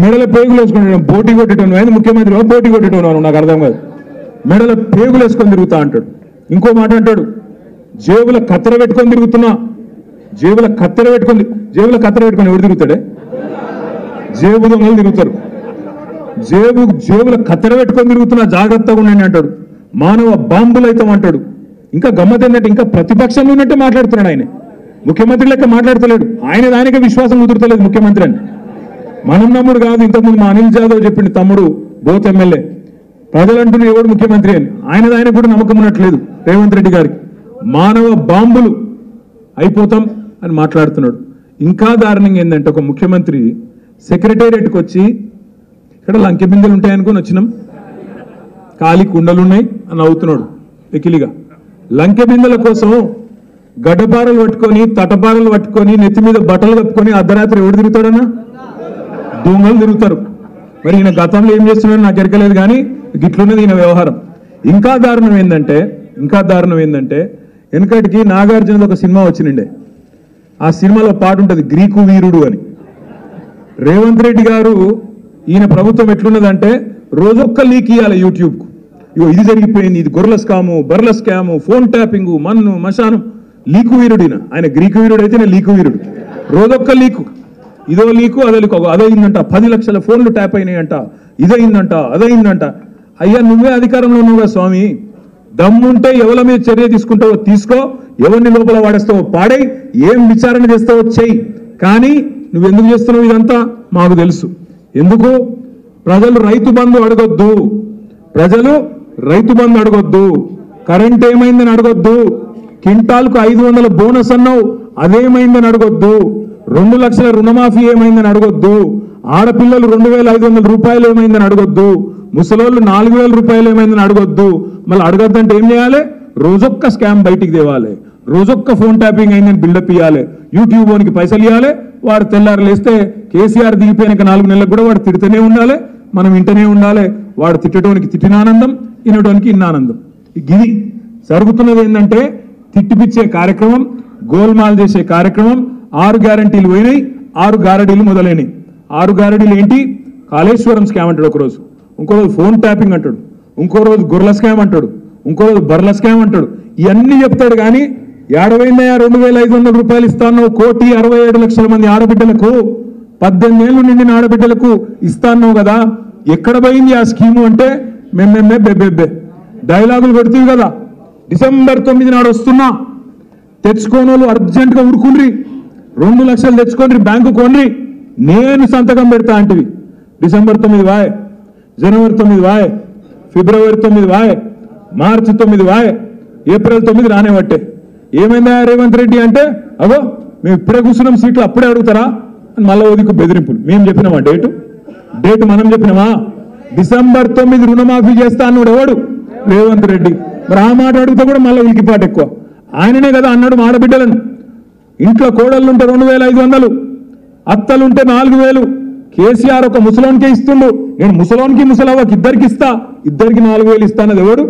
మెడల పేగులు వేసుకుంటాడు, పోటీ కొట్టేటోను ఆయన ముఖ్యమంత్రి పోటీ కొట్టేటోను నాకు అర్థం కాదు. మెడల పేగులు వేసుకొని తిరుగుతా అంటాడు. ఇంకో మాట అంటాడు, జేబుల కత్తెర పెట్టుకొని తిరుగుతున్నా. జేబుల కత్తెర పెట్టుకొని ఎవరు తిరుగుతాడే? జేబు దొంగలు తిరుగుతారు. జేబుల కత్తెర పెట్టుకొని తిరుగుతున్నా, జాగ్రత్తగా ఉండండి అంటాడు. మానవ బాంబులు అవుతాం అంటాడు. ఇంకా గమ్మత్ ఏంటంటే ఇంకా ప్రతిపక్షంలో ఉన్నట్టే మాట్లాడుతున్నాడు. ఆయన ముఖ్యమంత్రి లెక్క మాట్లాడతలేడు. ఆయనకే విశ్వాసం కుదురుతలేదు ముఖ్యమంత్రి అని. మనం నమ్ముడు కాదు. ఇంతకుముందు మా అనిల్ జాదవ్ చెప్పింది, తమ్ముడు బోత్ ఎమ్మెల్యే, ప్రజలంటూ ఎవడు ముఖ్యమంత్రి అని. ఆయనకు కూడా నమ్మకం ఉన్నట్లేదు రేవంత్ రెడ్డి గారికి. మానవ బాంబులు అయిపోతాం అని మాట్లాడుతున్నాడు. ఇంకా దారుణంగా ఏంటంటే, ఒక ముఖ్యమంత్రి సెక్రటేరియట్కి వచ్చి ఇక్కడ లంకె బిందెలు ఉంటాయనుకొని వచ్చినాం, ఖాళీ కుండలు ఉన్నాయి అని అవుతున్నాడు వెకిలిగా. లంకె బిందెల కోసం గడ్డపారలు పట్టుకొని తటపారలు పట్టుకొని నెత్తి మీద బట్టలు కప్పుకొని అర్ధరాత్రి ఎవడు తిరుగుతాడన్నా? దొంగలు తిరుగుతారు. మరి ఈయన గతంలో ఏం చేస్తున్నాడో నాకు ఎరకలేదు, కానీ గిట్లున్నది ఈయన వ్యవహారం. ఇంకా దారుణం ఏంటంటే వెనకటికి నాగార్జునది ఒక సినిమా వచ్చినండే. ఆ సినిమాలో పాట ఉంటుంది, గ్రీకు వీరుడు అని. రేవంత్ రెడ్డి గారు ఈయన ప్రభుత్వం ఎట్లున్నదంటే రోజొక్క లీక్ ఇవ్వాలి యూట్యూబ్కు. ఇగో ఇది జరిగిపోయింది, ఇది గొర్రెల స్కాము, బర్రెల స్కాము, ఫోన్ ట్యాపింగు, మన్ను మశానం. లీకు వీరుడు ఆయన గ్రీకు వీరుడు అయితే నేను లీకు వీరుడు. రోజొక్క లీకు, ఇదో లీకు అదో లీకు, అదయిందంట, 10 లక్షల ఫోన్లు ట్యాప్ అయినాయంట, ఇదయిందంట అదయిందంట. అయ్యా నువ్వే అధికారంలో ఉన్నావుగా స్వామి, దమ్ముంటే ఎవరి మీద చర్య తీసుకుంటావో తీసుకో, ఎవరిని లోపల వాడేస్తావో పాడై, ఏం విచారణ చేస్తావో చెయ్యి. కానీ నువ్వెందుకు చేస్తున్నావు ఇదంతా మాకు తెలుసు. ఎందుకు? ప్రజలు రైతు బంధు అడగొద్దు, కరెంట్ ఏమైందని అడగొద్దు, కింటాల్కు 500 బోనస్ అన్నావు అదేమైందని అడగొద్దు, 2 లక్షల రుణమాఫీ ఏమైందని అడగొద్దు, ఆడపిల్లలు 2500 రూపాయలు ఏమైందని అడగొద్దు, ముసలోళ్ళు 4000 రూపాయలు ఏమైందని అడగొద్దు. మళ్ళీ అడగద్దంటే ఏం చేయాలి? రోజొక్క స్కామ్ బయటికి తేవాలి, రోజొక్క ఫోన్ ట్యాపింగ్ అయిందని బిల్డప్ ఇవ్వాలి, యూట్యూబ్ ఓనికి పైసలు ఇవ్వాలి. వాడు తెల్లారు లేస్తే కేసీఆర్ దిగిపోయినాక 4 నెలలకు కూడా వాడు తిడుతూనే ఉండాలి, మనం వింటూనే ఉండాలి. వాడు తిట్టడానికి తిట్టిన ఆనందం, వినడానికి ఇన్న ఆనందం. ఇది జరుగుతున్నది. ఏంటంటే తిట్టిపిచ్చే కార్యక్రమం, గోల్మాల్ చేసే కార్యక్రమం. 6 గ్యారంటీలు పోయినాయి, 6 గారడీలు మొదలైనవి. 6 గారడీలు ఏంటి? కాళేశ్వరం స్కామ్ అంటాడు ఒకరోజు, ఇంకో రోజు ఫోన్ ట్యాపింగ్ అంటాడు, ఇంకో రోజు గొర్రెల స్కామ్ అంటాడు, ఇంకో రోజు బర్రెల స్కామ్ అంటాడు. ఇవన్నీ చెప్తాడు. కానీ ఏడవైందయా 2500 రూపాయలు ఇస్తాను, 1,67,00,000 మంది ఆడబిడ్డలకు, 18 ఏళ్ళు నిండిన ఆడబిడ్డలకు ఇస్తాను కదా, ఎక్కడ పోయింది ఆ స్కీము అంటే మేమే బెబ్బెబ్బే డైలాగులు పెడుతుంది కదా. డిసెంబర్ 9 నాడు వస్తున్నా, తెచ్చుకోని వాళ్ళు అర్జెంటుగా ఉరుకుండ్రి, 2 లక్షలు తెచ్చుకోండి, బ్యాంకు కోండ్రి, నేను సంతకం పెడతా అంటివి. డిసెంబర్ 9 వాయ్, జనవరి 9 వాయ్, ఫిబ్రవరి 9 వాయ్, మార్చి 9 వాయ్, ఏప్రిల్ 9 రానే పట్టే. ఏమైందా రేవంత్ రెడ్డి అంటే, అగో మేము ఇప్పుడే కూర్చున్నాం, సీట్లు అప్పుడే అడుగుతారా అని మళ్ళీ ఓదికు బెదిరింపులు. మేము చెప్పినామా డేటు మనం చెప్పినామా? డిసెంబర్ 9 రుణమాఫీ చేస్తా అన్నాడు ఎవడు? రేవంత్ రెడ్డి. మరి ఆ మాట అడిగితే కూడా మళ్ళీ ఉలికిపాటు ఎక్కువ. ఆయననే కదా అన్నాడు ఆడబిడ్డలను. ఇంట్లో కోడళ్ళు ఉంటే 2500, అత్తలుంటే 4000. కేసీఆర్ ఒక ముసలోనికే ఇస్తుండు, నేను ముసలోనికి ముసలవ్వకి ఇద్దరికి ఇస్తా, ఇద్దరికి 4000 ఇస్తానది ఎవడు?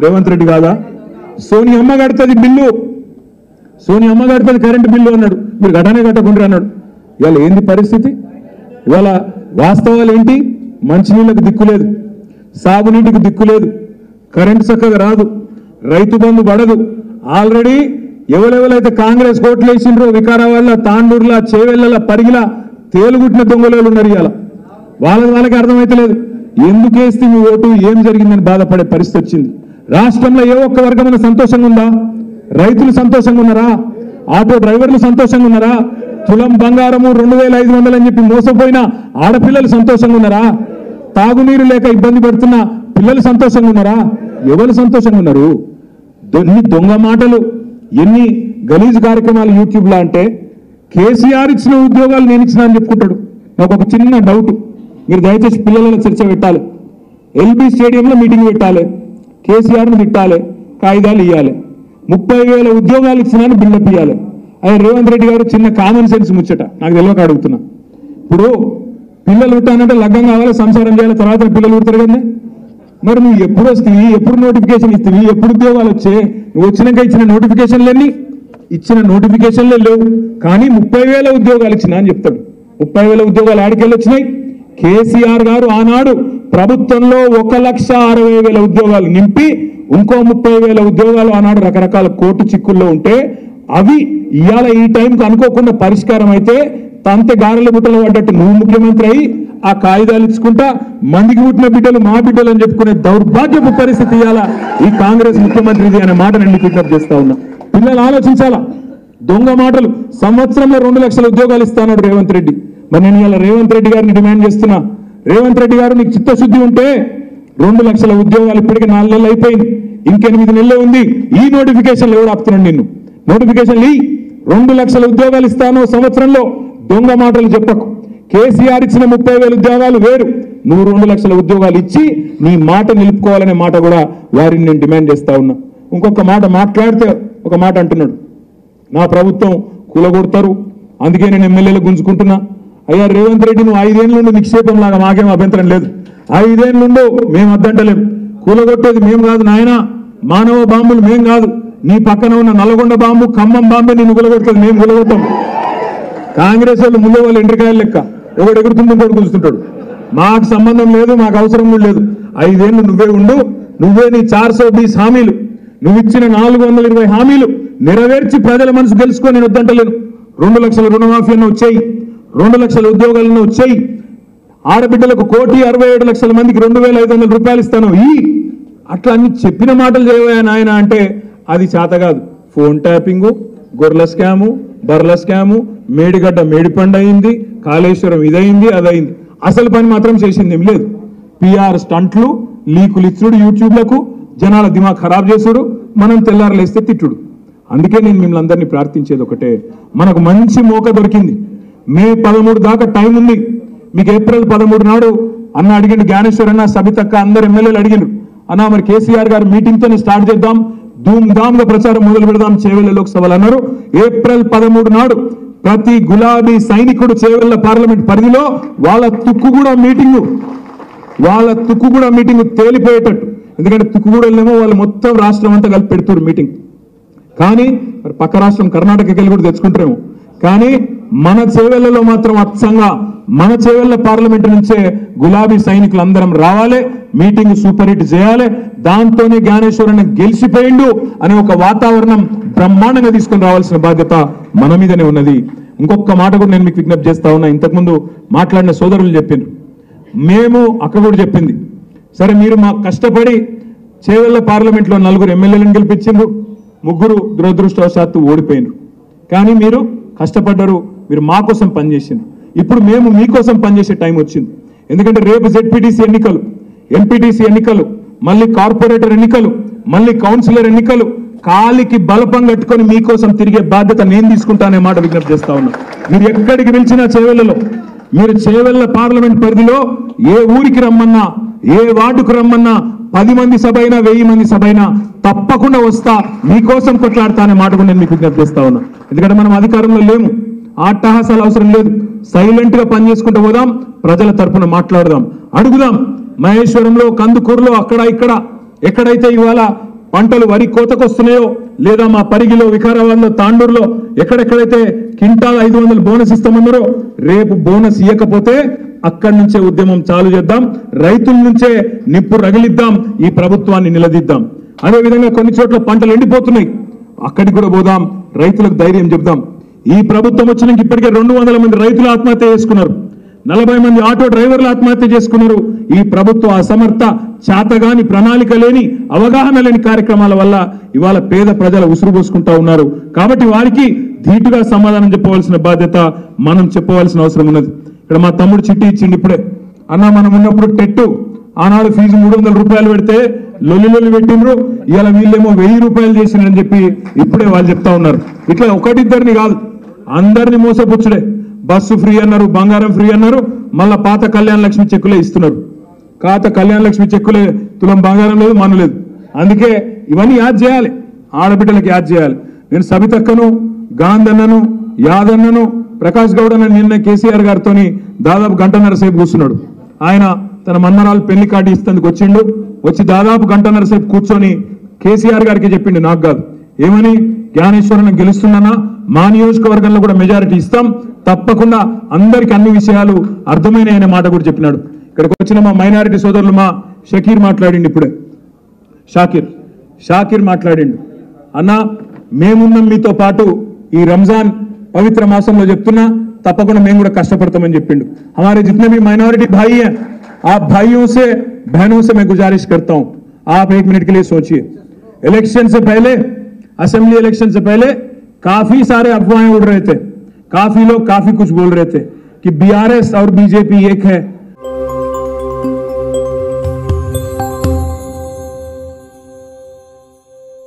రేవంత్ రెడ్డి కాదా? సోనియమ్మ కడుతుంది బిల్లు, సోనియమ్మ కడుతుంది కరెంటు బిల్లు అన్నాడు, మీరు గటనే కట్టకుండా అన్నాడు. ఇవాళ ఏంది పరిస్థితి? ఇవాళ వాస్తవాలు ఏంటి? మంచినీళ్ళకు దిక్కులేదు, సాగునీటికి దిక్కులేదు, కరెంటు చక్కగా రాదు, రైతు బంధు పడదు. ఆల్రెడీ ఎవరెవరైతే కాంగ్రెస్ కోట్లు వేసిండ్రో వికారాబాద్ల, తాండూరుల, చేవెళ్ళ, పరిగిల తేలుగుట్టిన దొంగలు ఉన్నారు. ఇవాళ వాళ్ళకి అర్థమైతలేదు ఎందుకు వేస్తే మీ ఓటు, ఏం జరిగిందని బాధపడే పరిస్థితి వచ్చింది. రాష్ట్రంలో ఏ ఒక్క వర్గమైన సంతోషంగా ఉందా? రైతులు సంతోషంగా ఉన్నారా? ఆటో డ్రైవర్లు సంతోషంగా ఉన్నారా? తులం బంగారము 2500 అని చెప్పి మోసపోయిన ఆడపిల్లలు సంతోషంగా ఉన్నారా? తాగునీరు లేక ఇబ్బంది పడుతున్న పిల్లలు సంతోషంగా ఉన్నారా? ఎవరు సంతోషంగా ఉన్నారు? ఎన్ని దొంగ మాటలు, ఎన్ని గలీజ్ కార్యక్రమాలు యూట్యూబ్లో. అంటే కేసీఆర్ ఇచ్చిన ఉద్యోగాలు నేను ఇచ్చిన అని చెప్పుకుంటాడు. నాకు ఒక చిన్న డౌట్, మీరు దయచేసి పిల్లలను చర్చ పెట్టాలి. ఎల్బీ స్టేడియంలో మీటింగ్ పెట్టాలి, కేసీఆర్ను తిట్టాలి, కాగితాలు ఇవ్వాలి, 30,000 ఉద్యోగాలు ఇచ్చినాను బిల్డప్ ఇవ్వాలి. అది రేవంత్ రెడ్డి గారు చిన్న కామన్ సెన్స్ ముచ్చట, నాకు తెలియక అడుగుతున్నా. ఇప్పుడు పిల్లలు పుట్టానంటే లగ్గం కావాలి, సంసారం చేయాలి, తర్వాత పిల్లలు పుడతారు కదా. మరి నువ్వు ఎప్పుడు వస్తాయి, ఎప్పుడు నోటిఫికేషన్ ఇస్తావి, ఎప్పుడు ఉద్యోగాలు వచ్చాయి? నువ్వు వచ్చినాక ఇచ్చిన నోటిఫికేషన్లన్నీ ఇచ్చిన నోటిఫికేషన్లే లేవు. కానీ 30,000 ఉద్యోగాలు ఇచ్చినా అని చెప్తాడు. 30,000 ఉద్యోగాలు ఆడికెళ్ళి వచ్చినాయి. కేసీఆర్ గారు ఆనాడు ప్రభుత్వంలో 1,60,000 ఉద్యోగాలు నింపి ఇంకో 30,000 ఉద్యోగాలు ఆనాడు రకరకాల కోర్టు చిక్కుల్లో ఉంటే అవి ఇవాళ ఈ టైంకి అనుకోకుండా పరిష్కారం అయితే తంతె గారెల బుట్టలు పడ్డట్టు నువ్వు ముఖ్యమంత్రి అయ్యి ఆ కాగితాలు ఇచ్చుకుంటా మందికి పుట్టిన బిడ్డలు మా బిడ్డలు అని చెప్పుకునే దౌర్భాగ్యపు పరిస్థితి ఇవాళ ఈ కాంగ్రెస్ ముఖ్యమంత్రిది అనే మాట నేను విజ్ఞప్తి చేస్తా ఉన్నా. పిల్లలు ఆలోచించాలా. దొంగ మాటలు. సంవత్సరంలో 2 లక్షల ఉద్యోగాలు ఇస్తాడు రేవంత్ రెడ్డి. మరి నేను ఇలా రేవంత్ రెడ్డి గారిని డిమాండ్ చేస్తున్నా, రేవంత్ రెడ్డి గారు నీకు చిత్తశుద్ధి ఉంటే 2 లక్షల ఉద్యోగాలు ఇప్పటికే 4 నెలలు అయిపోయింది, ఇంకెనిమిది నెలలే ఉంది. ఈ నోటిఫికేషన్లు ఎవరు ఆపుతున్నాడు నిన్ను? నోటిఫికేషన్లు 2 లక్షల ఉద్యోగాలు ఇస్తాను సంవత్సరంలో. దొంగ మాటలు చెప్పకు. కేసీఆర్ ఇచ్చిన 30,000 ఉద్యోగాలు వేరు, నువ్వు 2 లక్షల ఉద్యోగాలు ఇచ్చి నీ మాట నిలుపుకోవాలనే మాట కూడా వారిని నేను డిమాండ్ చేస్తా ఉన్నా. ఇంకొక మాట మాట్లాడితే ఒక మాట అంటున్నాడు, నా ప్రభుత్వం కూలగొడతారు అందుకే నేను ఎమ్మెల్యేలు గుంజుకుంటున్నా. అయ్యా రేవంత్ రెడ్డి, నువ్వు 5 ఏళ్ళ నుండి నిక్షేపం లాగా మాకేం అభ్యంతరం లేదు. 5 ఏళ్ళ నుండి మేము అద్దంటలేము. కూలగొట్టేది మేము కాదు నాయన, మానవ బాంబులు మేం కాదు. నీ పక్కన ఉన్న నల్గొండ బాంబు, ఖమ్మం బాంబే నిన్ను కూలగొడుతుంది, మేము కూలగొట్టాం. కాంగ్రెస్ వాళ్ళు ముందు వాళ్ళు ఎండ్రికాయలు లెక్క, ఒకడు ఎగురుతుంది ఇంకోటి కూలుస్తుంటాడు. మాకు సంబంధం లేదు, మాకు అవసరం కూడా లేదు. 5 ఏళ్ళు నువ్వే ఉండు, నువ్వే నీ 420 హామీలు, నువ్వు ఇచ్చిన 420 హామీలు నెరవేర్చి ప్రజల మనసు గెలుచుకొని నేను వద్దంటలేను. 2 లక్షల రుణమాఫీ అన్న వచ్చాయి, 2 లక్షల ఉద్యోగాలన్న వచ్చాయి, ఆడబిడ్డలకు 1,67,00,000 మందికి 2,500 రూపాయలు ఇస్తాను ఈ అట్లా అన్ని చెప్పిన మాటలు చేయవా నాయన అంటే అది చేత కాదు. ఫోన్ ట్యాపింగు, గొర్రెల స్కాము, బర్ల స్కాము, మేడిగడ్డ మేడిపండు అయింది, కాళేశ్వరం ఇదైంది అదైంది, అసలు పని మాత్రం చేసింది ఏం లేదు. పిఆర్ స్టంట్లు, లీకులు ఇచ్చుడు, యూట్యూబ్లకు జనాల దిమాగ్ ఖరాబ్ చేసుడు, మనం తెల్లారలేస్తే తిట్టుడు. అందుకే నేను మిమ్మల్ని అందరినీ ప్రార్థించేది ఒకటే, మనకు మంచి మోక దొరికింది. మే 13 దాకా టైం ఉంది. మీకు ఏప్రిల్ 13 నాడు అన్న అడిగిండు, జ్ఞానేశ్వర్ అన్న, సబితక్క అందరు ఎమ్మెల్యేలు అడిగిండ్రు, అన్న మరి కేసీఆర్ గారు మీటింగ్తోనే స్టార్ట్ చేద్దాం, ధూమ్ధామ్గా ప్రచారం మొదలు పెడదాం చేవెళ్ళ లోక్సభలు అన్నారు. ఏప్రిల్ 13 నాడు ప్రతి గులాబీ సైనికుడు చేవెళ్ళ పార్లమెంట్ పరిధిలో వాళ్ళ తుక్కుగూడ మీటింగ్ తేలిపోయేటట్టు. ఎందుకంటే తుక్కుగూడలేమో వాళ్ళు మొత్తం రాష్ట్రం అంతా కలిపి పెడుతున్నారు మీటింగ్. కానీ మరి పక్క రాష్ట్రం కర్ణాటకకి వెళ్ళి కూడా తెచ్చుకుంటారేమో, కానీ మన చేవెళ్లలో మాత్రం అచ్చంగా మన చేవెళ్ల పార్లమెంటు నుంచే గులాబీ సైనికులు అందరం రావాలి, మీటింగ్ సూపర్ హిట్ చేయాలి, దాంతోనే జ్ఞానేశ్వరన్న గెలిచిపోయిండు అనే ఒక వాతావరణం బ్రహ్మాండంగా తీసుకొని రావాల్సిన బాధ్యత మన మీదనే ఉన్నది. ఇంకొక మాట కూడా నేను మీకు విజ్ఞప్తి చేస్తా ఉన్నా. ఇంతకుముందు మాట్లాడిన సోదరులు చెప్పిండ్రు, మేము అక్క కూడా చెప్పింది, సరే మీరు మాకు కష్టపడి చేవెళ్ల పార్లమెంట్లో 4 ఎమ్మెల్యేలను గెలిపించిండ్రు, 3 దురదృష్టవశాత్తు ఓడిపోయినరు. కానీ మీరు కష్టపడ్డారు, మీరు మా కోసం పనిచేసిండ్రు. ఇప్పుడు మేము మీకోసం పనిచేసే టైం వచ్చింది. ఎందుకంటే రేపు జెడ్పీటీసీ ఎన్నికలు, ఎంపీటీసీ ఎన్నికలు, మళ్ళీ కార్పొరేటర్ ఎన్నికలు, మళ్ళీ కౌన్సిలర్ ఎన్నికలు, కాలికి బలపం కట్టుకొని మీకోసం తిరిగే బాధ్యత నేను తీసుకుంటానే మాట విజ్ఞప్తి చేస్తా ఉన్నా. మీరు ఎక్కడికి పిలిచినా చేవెళ్లలో, మీరు చేవెళ్ల పార్లమెంట్ పరిధిలో ఏ ఊరికి రమ్మన్నా, ఏ వార్డుకు రమ్మన్నా, 10 మంది సభ అయినా 1000 మంది సభ అయినా తప్పకుండా వస్తా, మీకోసం కొట్లాడతా అనే మాట కూడా నేను మీకు విజ్ఞప్తి చేస్తా ఉన్నా. ఎందుకంటే మనం అధికారంలో లేము, అట్టహాసాలు అవసరం లేదు, సైలెంట్ గా పనిచేసుకుంటూ పోదాం, ప్రజల తరఫున మాట్లాడదాం, అడుగుదాం. మహేశ్వరంలో, కందుకూరులో, అక్కడ ఇక్కడ ఎక్కడైతే ఇవాళ పంటలు వరి కోతకు వస్తున్నాయో, లేదా మా పరిగిలో, వికారాబాద్లో, తాండూరులో ఎక్కడెక్కడైతే క్వింటాల్ 500 బోనస్ ఇస్తామన్నారో, రేపు బోనస్ ఇవ్వకపోతే అక్కడి నుంచే ఉద్యమం చాలు చేద్దాం, రైతుల నుంచే నిప్పు రగిలిద్దాం, ఈ ప్రభుత్వాన్ని నిలదీద్దాం. అదేవిధంగా కొన్ని చోట్ల పంటలు ఎండిపోతున్నాయి, అక్కడికి కూడా పోదాం, రైతులకు ధైర్యం చెప్దాం. ఈ ప్రభుత్వం వచ్చినాక ఇప్పటికే 200 మంది రైతులు ఆత్మహత్య చేసుకున్నారు, 40 మంది ఆటో డ్రైవర్లు ఆత్మహత్య చేసుకున్నారు. ఈ ప్రభుత్వ అసమర్థ, చేతగాని, ప్రణాళిక లేని, అవగాహన లేని కార్యక్రమాల వల్ల ఇవాళ పేద ప్రజల ఉసురు పోసుకుంటా ఉన్నారు. కాబట్టి వారికి ధీటుగా సమాధానం చెప్పవలసిన బాధ్యత మనం చెప్పవలసిన అవసరం ఉన్నది. ఇక్కడ మా తమ్ముడు చిట్టి ఇచ్చిండు ఇప్పుడే, అన్న మనం ఉన్నప్పుడు టెట్టు ఆనాడు ఫీజు 300 రూపాయలు పెడితే లొల్లి పెట్టిండ్రు, ఇవాళ వీళ్ళేమో 1000 రూపాయలు చేసిండ్రని చెప్పి ఇప్పుడే వాళ్ళు చెప్తా ఉన్నారు. ఇట్లా ఒకటిద్దరిని కాదు, అందరిని మోసపుచ్చుడే. బస్సు ఫ్రీ అన్నారు, బంగారం ఫ్రీ అన్నారు, మళ్ళా పాత కళ్యాణ లక్ష్మి చెక్కులే ఇస్తున్నారు. పాత కళ్యాణ లక్ష్మి చెక్కులే, తులం బంగారం లేదు, మన లేదు. అందుకే ఇవన్నీ యాద్ చేయాలి, ఆడబిడ్డలకు యాద్ చేయాలి. నేను సబితక్కను, గాంధన్నను, యాదన్నను, ప్రకాష్ గౌడ్ అన్న నిన్న కేసీఆర్ గారితో దాదాపు 1.5 సేపు కూర్చున్నాడు. ఆయన తన మన్మరాలు పెళ్లి కార్డు ఇస్తేందుకు వచ్చిండు, వచ్చి దాదాపు 1.5 సేపు కూర్చొని కేసీఆర్ గారికి చెప్పిండు, నాకు కాదు. ఏమని? జ్ఞానేశ్వరన్న గెలుస్తున్నా, మా నియోజకవర్గంలో కూడా మెజారిటీ ఇస్తాం, తప్పకుండా అందరికి అన్ని విషయాలు అర్థమైన అనే మాట కూడా చెప్పినాడు. ఇక్కడికి వచ్చిన మా మైనారిటీ సోదరులు మా షకీర్ మాట్లాడిండు, ఇప్పుడే షాకిర్ మాట్లాడిండు. అన్న మేమున్నాం మీతో పాటు ఈ రంజాన్ పవిత్ర మాసంలో చెప్తున్నా తప్పకుండా మేము కూడా కష్టపడతామని చెప్పిండు. हमारे जितने भी माइनॉरिटी भाई हैं, आप भाइयों से बहनों से मैं गुजारिश करता हूं, आप 1 मिनट के लिए सोचिए. इलेक्शन से पहले, असेंबली इलेक्शन से पहले काफी सारे अफवाहें उड़ रहे थे, काफी लोग काफी कुछ बोल रहे थे कि बीआरएस और बीजेपी एक है,